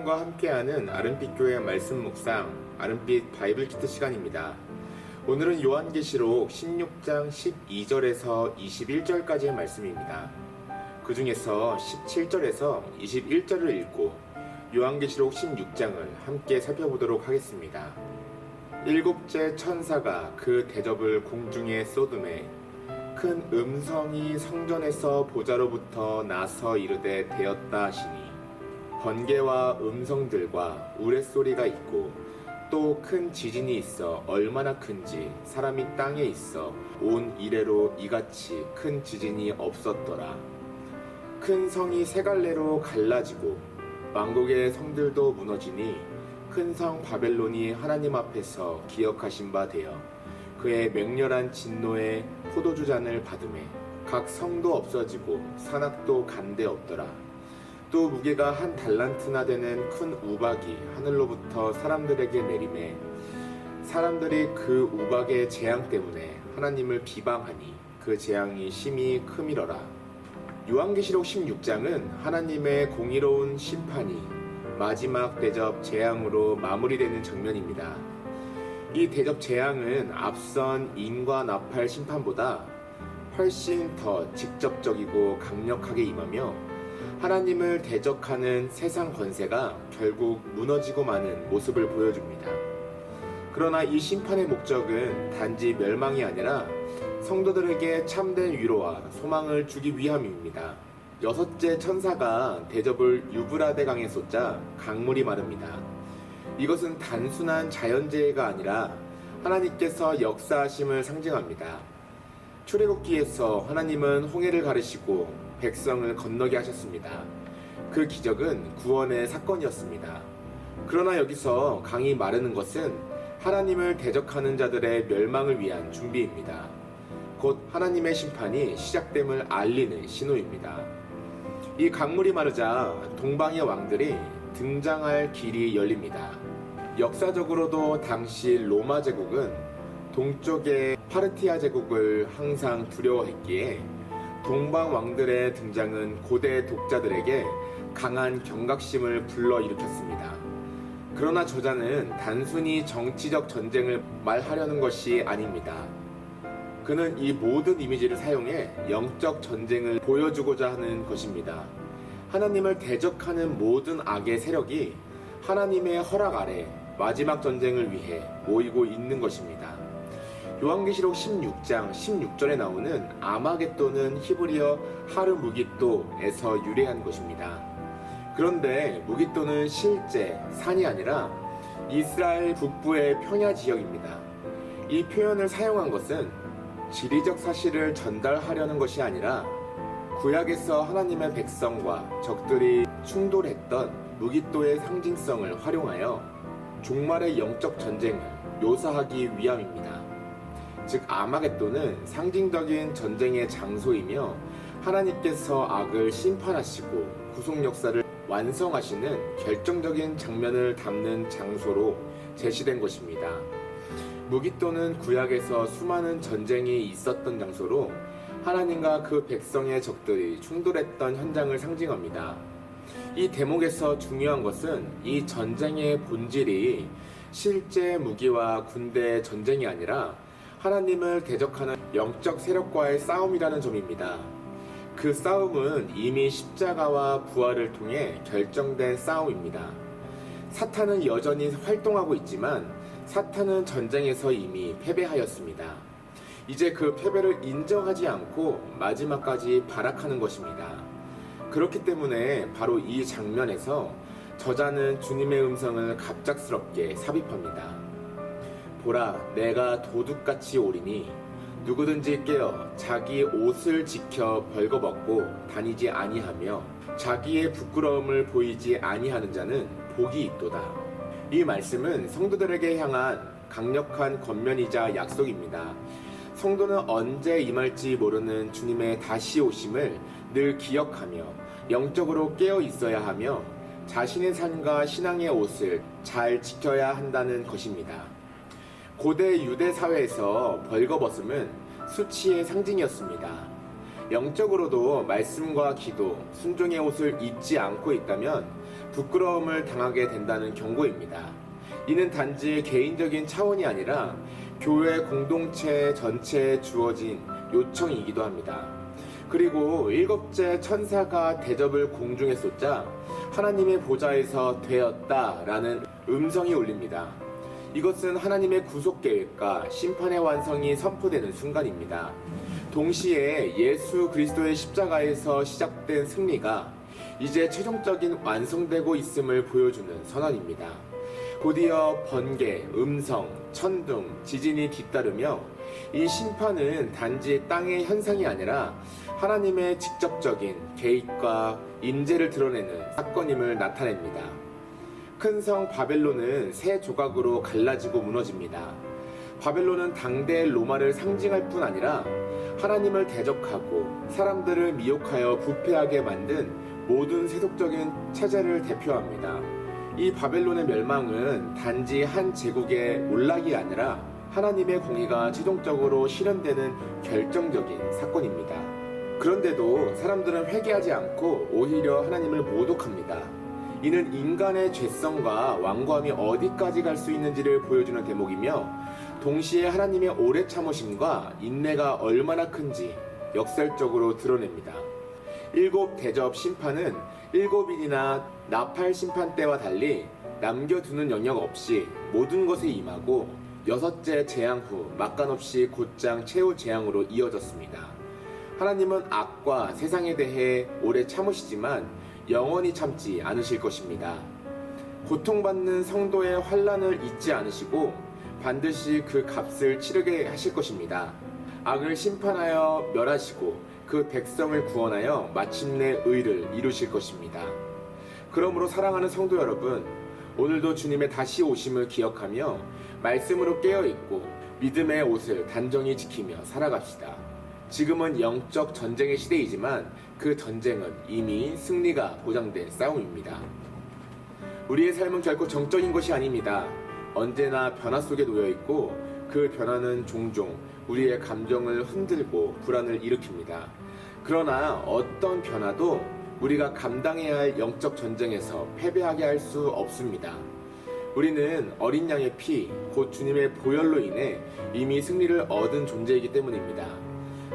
여러분과 함께하는 아름빛교회 말씀 묵상, 아름빛 바이블 키트 시간입니다. 오늘은 요한계시록 16장 12절에서 21절까지의 말씀입니다. 그 중에서 17절에서 21절을 읽고 요한계시록 16장을 함께 살펴보도록 하겠습니다. 일곱째 천사가 그 대접을 공중에 쏟음에 큰 음성이 성전에서 보좌로부터 나서 이르되 되었다 하시니 번개와 음성들과 우레소리가 있고 또 큰 지진이 있어 얼마나 큰지 사람이 땅에 있어 온 이래로 이같이 큰 지진이 없었더라. 큰 성이 세 갈래로 갈라지고 만국의 성들도 무너지니 큰 성 바벨론이 하나님 앞에서 기억하신 바 되어 그의 맹렬한 진노의 포도주 잔을 받음에 각 성도 없어지고 산악도 간데 없더라. 또 무게가 한 달란트나 되는 큰 우박이 하늘로부터 사람들에게 내림에 사람들이 그 우박의 재앙 때문에 하나님을 비방하니 그 재앙이 심히 크미러라. 요한계시록 16장은 하나님의 공의로운 심판이 마지막 대접 재앙으로 마무리되는 장면입니다. 이 대접 재앙은 앞선 인과 나팔 심판보다 훨씬 더 직접적이고 강력하게 임하며 하나님을 대적하는 세상 권세가 결국 무너지고 마는 모습을 보여줍니다. 그러나 이 심판의 목적은 단지 멸망이 아니라 성도들에게 참된 위로와 소망을 주기 위함입니다. 여섯째 천사가 대접을 유브라데 강에 쏟자 강물이 마릅니다. 이것은 단순한 자연재해가 아니라 하나님께서 역사하심을 상징합니다. 출애굽기에서 하나님은 홍해를 가르시고 백성을 건너게 하셨습니다. 그 기적은 구원의 사건이었습니다. 그러나 여기서 강이 마르는 것은 하나님을 대적하는 자들의 멸망을 위한 준비입니다. 곧 하나님의 심판이 시작됨을 알리는 신호입니다. 이 강물이 마르자 동방의 왕들이 등장할 길이 열립니다. 역사적으로도 당시 로마 제국은 동쪽의 파르티아 제국을 항상 두려워했기에 동방 왕들의 등장은 고대 독자들에게 강한 경각심을 불러일으켰습니다. 그러나 저자는 단순히 정치적 전쟁을 말하려는 것이 아닙니다. 그는 이 모든 이미지를 사용해 영적 전쟁을 보여주고자 하는 것입니다. 하나님을 대적하는 모든 악의 세력이 하나님의 허락 아래 마지막 전쟁을 위해 모이고 있는 것입니다. 요한계시록 16장 16절에 나오는 아마겟돈은 히브리어 하르무깃도에서 유래한 것입니다. 그런데 무깃도는 실제 산이 아니라 이스라엘 북부의 평야 지역입니다. 이 표현을 사용한 것은 지리적 사실을 전달하려는 것이 아니라 구약에서 하나님의 백성과 적들이 충돌했던 무깃도의 상징성을 활용하여 종말의 영적 전쟁을 묘사하기 위함입니다. 즉 아마겟돈은 상징적인 전쟁의 장소이며 하나님께서 악을 심판하시고 구속 역사를 완성하시는 결정적인 장면을 담는 장소로 제시된 것입니다. 무깃도는 구약에서 수많은 전쟁이 있었던 장소로 하나님과 그 백성의 적들이 충돌했던 현장을 상징합니다. 이 대목에서 중요한 것은 이 전쟁의 본질이 실제 무기와 군대의 전쟁이 아니라 하나님을 대적하는 영적 세력과의 싸움이라는 점입니다. 그 싸움은 이미 십자가와 부활을 통해 결정된 싸움입니다. 사탄은 여전히 활동하고 있지만 사탄은 전쟁에서 이미 패배하였습니다. 이제 그 패배를 인정하지 않고 마지막까지 발악하는 것입니다. 그렇기 때문에 바로 이 장면에서 저자는 주님의 음성을 갑작스럽게 삽입합니다. 보라, 내가 도둑같이 오리니 누구든지 깨어 자기 옷을 지켜 벌거벗고 다니지 아니하며 자기의 부끄러움을 보이지 아니하는 자는 복이 있도다. 이 말씀은 성도들에게 향한 강력한 권면이자 약속입니다. 성도는 언제 임할지 모르는 주님의 다시 오심을 늘 기억하며 영적으로 깨어 있어야 하며 자신의 삶과 신앙의 옷을 잘 지켜야 한다는 것입니다. 고대 유대 사회에서 벌거벗음은 수치의 상징이었습니다. 영적으로도 말씀과 기도, 순종의 옷을 잊지 않고 있다면 부끄러움을 당하게 된다는 경고입니다. 이는 단지 개인적인 차원이 아니라 교회 공동체 전체에 주어진 요청이기도 합니다. 그리고 일곱째 천사가 대접을 공중에 쏟자 하나님의 보좌에서 되었다라는 음성이 울립니다. 이것은 하나님의 구속 계획과 심판의 완성이 선포되는 순간입니다. 동시에 예수 그리스도의 십자가에서 시작된 승리가 이제 최종적인 완성되고 있음을 보여주는 선언입니다. 곧이어 번개, 음성, 천둥, 지진이 뒤따르며 이 심판은 단지 땅의 현상이 아니라 하나님의 직접적인 개입과 임재를 드러내는 사건임을 나타냅니다. 큰 성 바벨론은 세 조각으로 갈라지고 무너집니다. 바벨론은 당대 로마를 상징할 뿐 아니라 하나님을 대적하고 사람들을 미혹하여 부패하게 만든 모든 세속적인 체제를 대표합니다. 이 바벨론의 멸망은 단지 한 제국의 몰락이 아니라 하나님의 공의가 최종적으로 실현되는 결정적인 사건입니다. 그런데도 사람들은 회개하지 않고 오히려 하나님을 모독합니다. 이는 인간의 죄성과 완고함이 어디까지 갈 수 있는지를 보여주는 대목이며 동시에 하나님의 오래 참으심과 인내가 얼마나 큰지 역설적으로 드러냅니다. 일곱 대접 심판은 일곱인이나 나팔 심판 때와 달리 남겨두는 영역 없이 모든 것에 임하고 여섯째 재앙 후 막간없이 곧장 최후 재앙으로 이어졌습니다. 하나님은 악과 세상에 대해 오래 참으시지만 영원히 참지 않으실 것입니다. 고통받는 성도의 환난을 잊지 않으시고 반드시 그 값을 치르게 하실 것입니다. 악을 심판하여 멸하시고 그 백성을 구원하여 마침내 의를 이루실 것입니다. 그러므로 사랑하는 성도 여러분, 오늘도 주님의 다시 오심을 기억하며 말씀으로 깨어있고 믿음의 옷을 단정히 지키며 살아갑시다. 지금은 영적 전쟁의 시대이지만 그 전쟁은 이미 승리가 보장된 싸움입니다. 우리의 삶은 결코 정적인 것이 아닙니다. 언제나 변화 속에 놓여있고 그 변화는 종종 우리의 감정을 흔들고 불안을 일으킵니다. 그러나 어떤 변화도 우리가 감당해야 할 영적 전쟁에서 패배하게 할 수 없습니다. 우리는 어린 양의 피, 곧 주님의 보혈로 인해 이미 승리를 얻은 존재이기 때문입니다.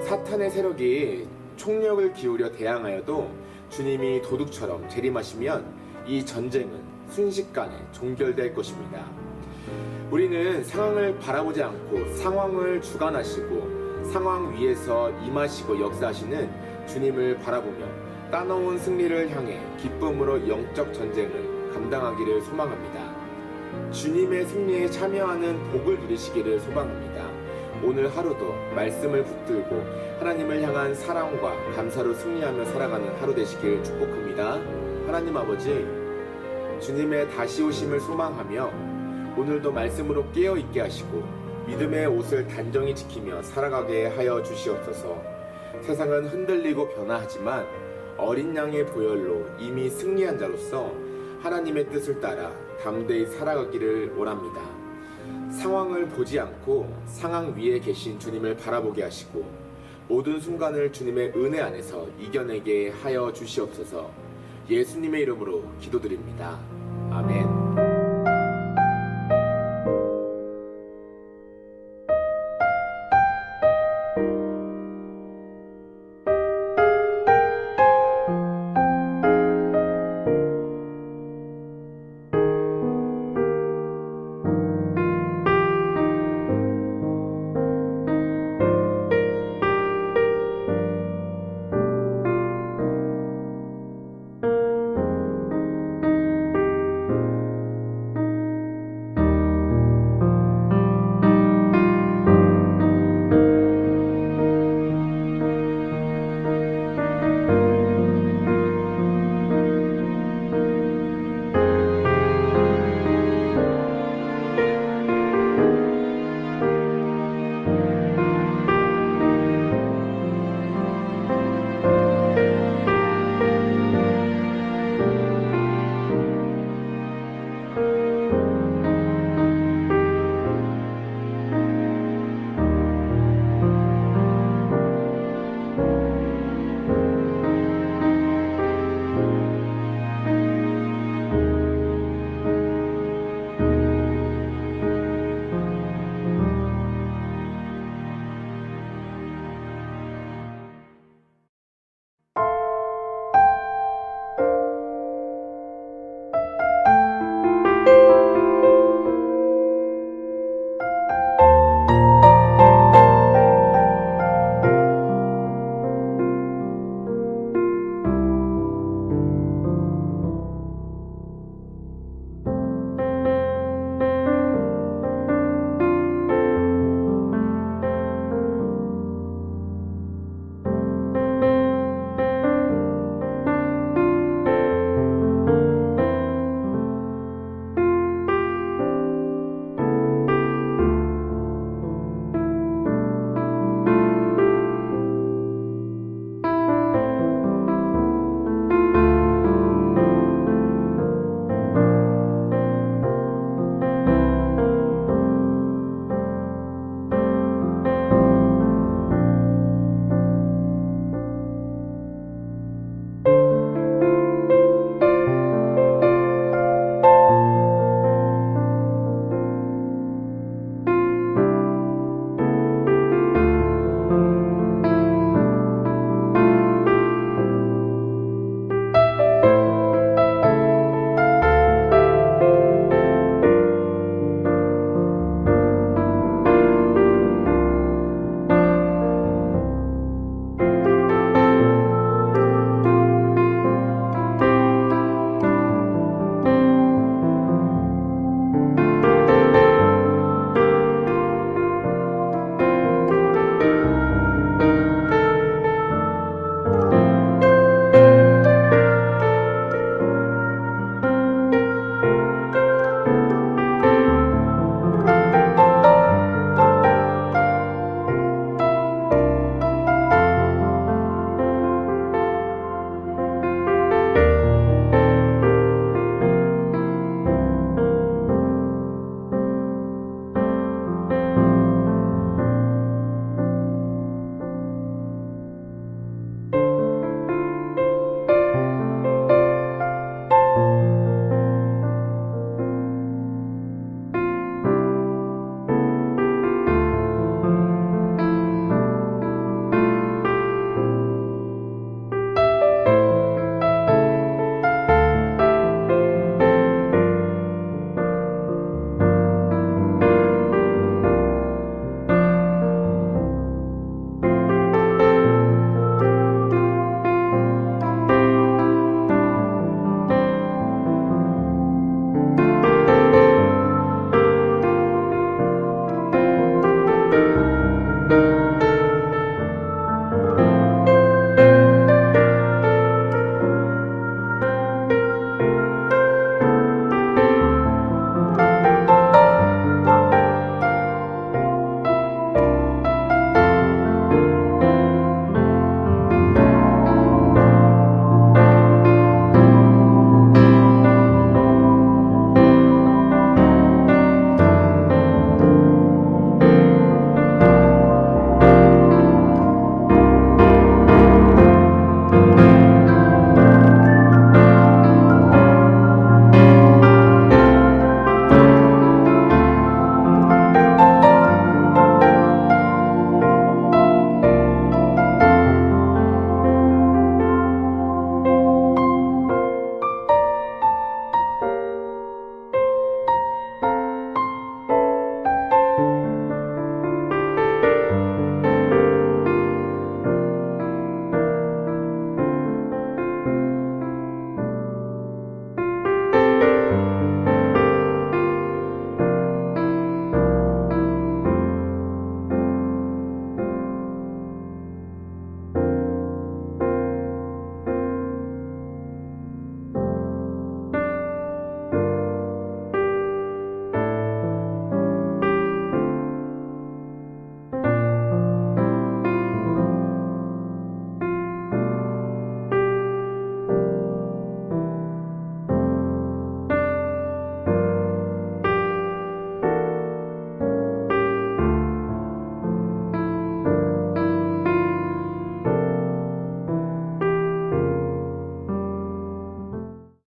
사탄의 세력이 총력을 기울여 대항하여도 주님이 도둑처럼 재림하시면 이 전쟁은 순식간에 종결될 것입니다. 우리는 상황을 바라보지 않고 상황을 주관하시고 상황 위에서 임하시고 역사하시는 주님을 바라보며 따놓은 승리를 향해 기쁨으로 영적 전쟁을 감당하기를 소망합니다. 주님의 승리에 참여하는 복을 누리시기를 소망합니다. 오늘 하루도 말씀을 붙들고 하나님을 향한 사랑과 감사로 승리하며 살아가는 하루 되시길 축복합니다. 하나님 아버지, 주님의 다시 오심을 소망하며 오늘도 말씀으로 깨어있게 하시고 믿음의 옷을 단정히 지키며 살아가게 하여 주시옵소서. 세상은 흔들리고 변화하지만 어린 양의 보혈로 이미 승리한 자로서 하나님의 뜻을 따라 담대히 살아가기를 원합니다. 상황을 보지 않고 상황 위에 계신 주님을 바라보게 하시고 모든 순간을 주님의 은혜 안에서 이겨내게 하여 주시옵소서. 예수님의 이름으로 기도드립니다. 아멘.